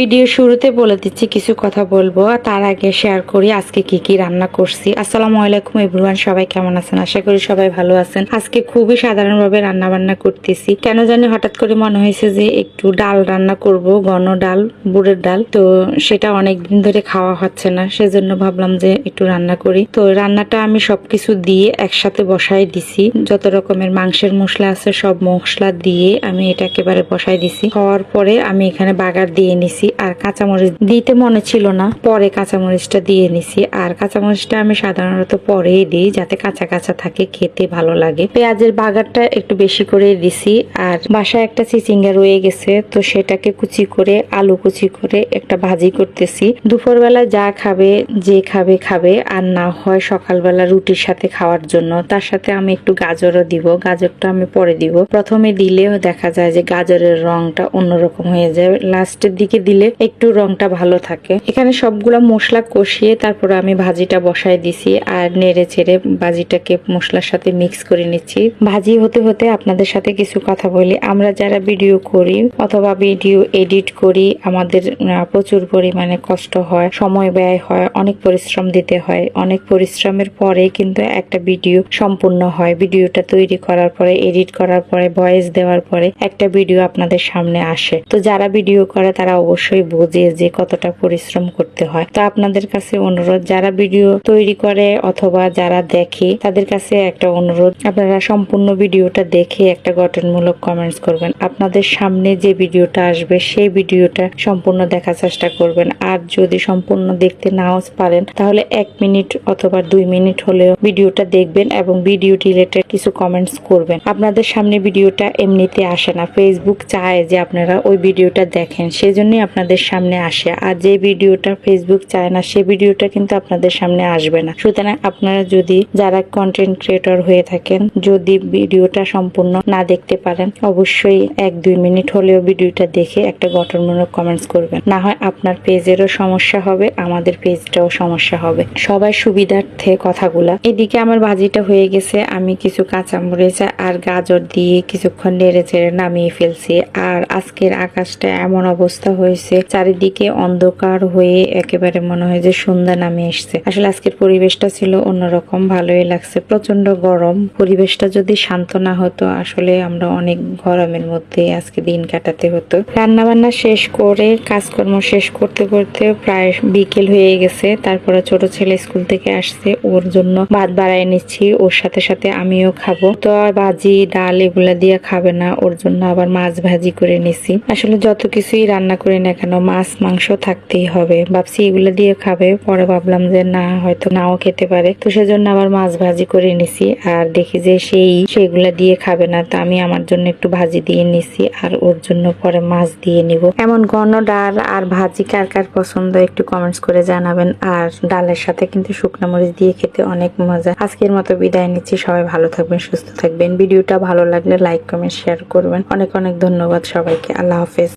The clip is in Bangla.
ভিডিও শুরুতে বলে দিচ্ছি কিছু কথা বলবো, তার আগে শেয়ার করি আজকে কি কি রান্না করছি। আসসালামু আলাইকুম এভরিওয়ান, সবাই কেমন আছেন? আশা করি সবাই ভালো আছেন। আজকে খুবই সাধারণভাবে রান্না বান্না করতেছি, কেন জানি হঠাৎ করে মনে হয়েছে যে একটু ডাল রান্না করব, ঘন ডাল, বুটের ডাল। তো সেটা অনেকদিন ধরে খাওয়া হচ্ছে না, সেজন্য ভাবলাম যে একটু রান্না করি। তো রান্নাটা আমি সবকিছু দিয়ে একসাথে বসাই দিছি, যত রকমের মাংসের মশলা আছে সব মশলা দিয়ে আমি এটা একেবারে বসাই দিছি। হওয়ার পরে আমি এখানে বাগার দিয়ে নিছি, আর কাঁচামরিচ দিতে মনে ছিল না, পরে কাঁচামরিচটা দিয়ে নিছি। আর কাঁচামরিচটা আমি সাধারণত পরেই দিই, যাতে কাঁচা কাঁচা থাকে, খেতে ভালো লাগে। পেঁয়াজের বাগারটা একটু বেশি করে দিছি। আর বাসায় একটা চিচিঙ্গা রয়ে গেছে, তো সেটাকে কুচি করে আলু কুচি করে একটা ভাজি করতেছি। দুপুরবেলা যা খাবে, যে খাবে খাবে, আর না হয় সকালবেলা রুটির সাথে খাওয়ার জন্য। তার সাথে আমি একটু গাজরও দিব, গাজরটা আমি পরে দিব। প্রথমে দিলেও দেখা যায় যে গাজরের রংটা অন্যরকম হয়ে যায়, লাস্টের দিকে দিলে একটু রংটা ভালো থাকে। এখানে সবগুলো মশলা কষিয়ে তারপরে আমি ভাজিটা বসায় দিছি, আর নেড়ে ছেড়ে ভাজিটাকে মশলার সাথে মিক্স করে নিচ্ছি। ভাজি হতে হতে আপনাদের সাথে কিছু কথা বলি। আমরা যারা ভিডিও করি অথবা ভিডিও এডিট করি, আমাদের প্রচুর পরিমাণে কষ্ট হয়, সময় ব্যয় হয়, অনেক পরিশ্রম দিতে হয়। অনেক পরিশ্রমের পরে কিন্তু একটা ভিডিও সম্পূর্ণ হয়। ভিডিওটা তৈরি করার পরে, এডিট করার পরে, ভয়েস দেওয়ার পরে একটা ভিডিও আপনাদের সামনে আসে। তো যারা ভিডিও করে তারা অবশ্যই বোঝে যে কতটা পরিশ্রম করতে হয়। তো আপনাদের কাছে অনুরোধ, যারা ভিডিও তৈরি করে অথবা যারা দেখে তাদের কাছে একটা অনুরোধ, আপনারা সম্পূর্ণ ভিডিওটা দেখে একটা গঠনমূলক কমেন্টস করবেন। আপনাদের সামনে যে ভিডিওটা আসবে সেই ভিডিওটা সম্পূর্ণ দেখার চেষ্টা করবেন। আর যদি সম্পূর্ণ দেখতে নাও পারেন তাহলে 1 মিনিট অথবা 2 মিনিট হলেও ভিডিওটা দেখবেন এবং ভিডিও রিলেটেড কিছু কমেন্টস করবেন। আপনাদের সামনে ভিডিওটা এমনিতে আসে না, ফেসবুক চায় যে আপনারা ওই ভিডিওটা দেখেন, সেজন্যই আপনাদের সামনে আসে। আর যে ভিডিওটা ফেসবুক চায় না সে ভিডিওটা কিন্তু আপনাদের সামনে আসবে না। সুতরাং আপনারা যদি যারা কন্টেন্ট ক্রিয়েটর হয়ে থাকেন, যদি ভিডিওটা সম্পূর্ণ না দেখতে পারেন, অবশ্যই 1-2 মিনিট হলেও ভিডিওটা দেখে একটা গঠনমূলক কমেন্টস করবেন। না হয় আপনার পেজেরও সমস্যা হবে, আমাদের পেজটাও সমস্যা হবে, সবার সুবিধার্থে কথাগুলা। এদিকে আমার ভাজিটা হয়ে গেছে, আমি কিছু কাঁচামরিচ আর গাজর দিয়ে কিছুক্ষণ নেড়ে চেড়ে নামিয়ে ফেলছি। আর আজকের আকাশটা এমন অবস্থা হয়েছে, চারিদিকে অন্ধকার হয়ে একেবারে মনে হয় যে সন্ধ্যা নামে এসছে। আসলে আজকের পরিবেশটা ছিল অন্যরকম, ভালোই লাগছে। প্রচন্ড গরম, পরিবেশটা যদি শান্ত না হতো আসলে আমরা অনেক গরমের মধ্যে আজকে দিন কাটাতে হতো। রান্না বান্না শেষ করে কাজকর্ম শেষ করতে করতে প্রায় বিকেল হয়ে গেছে। তারপরে ছোট ছেলে স্কুল থেকে আসছে, ওর জন্য ভাত বাড়াই নিচ্ছি, ওর সাথে সাথে আমিও খাবো। তো ভাজি ডাল এগুলা দিয়ে খাবে না, ওর জন্য আবার মাছ ভাজি করে নিছি। আসলে যত কিছুই রান্না করি না কেন মাছ মাংস থাকতেই হবে। ভাবছি এগুলো দিয়ে খাবে, পরে ভাবলাম যে না, হয়তো নাও খেতে পারে, তো সেজন্য আবার মাছ ভাজি করে নিছি। আর দেখি যে সেগুলা দিয়ে খাবে না, তো আমি আমার জন্য একটু ভাজি দিয়ে নিছি, আর ওর জন্য পরে মাছ দিয়ে নিব। এমন ঘন ডাল আর ভাজি কার কার পছন্দ একটু কমেন্টস করে জানাবেন। আর ডালের সাথে কিন্তু শুকনো মরিচ দিয়ে খেতে অনেক মজা। আজকের মতো বিদায় নিচ্ছি, সবাই ভালো থাকবেন, সুস্থ থাকবেন। ভিডিওটা ভালো লাগলে লাইক কমেন্ট শেয়ার করবেন। অনেক অনেক ধন্যবাদ সবাইকে। আল্লাহ হাফেজ।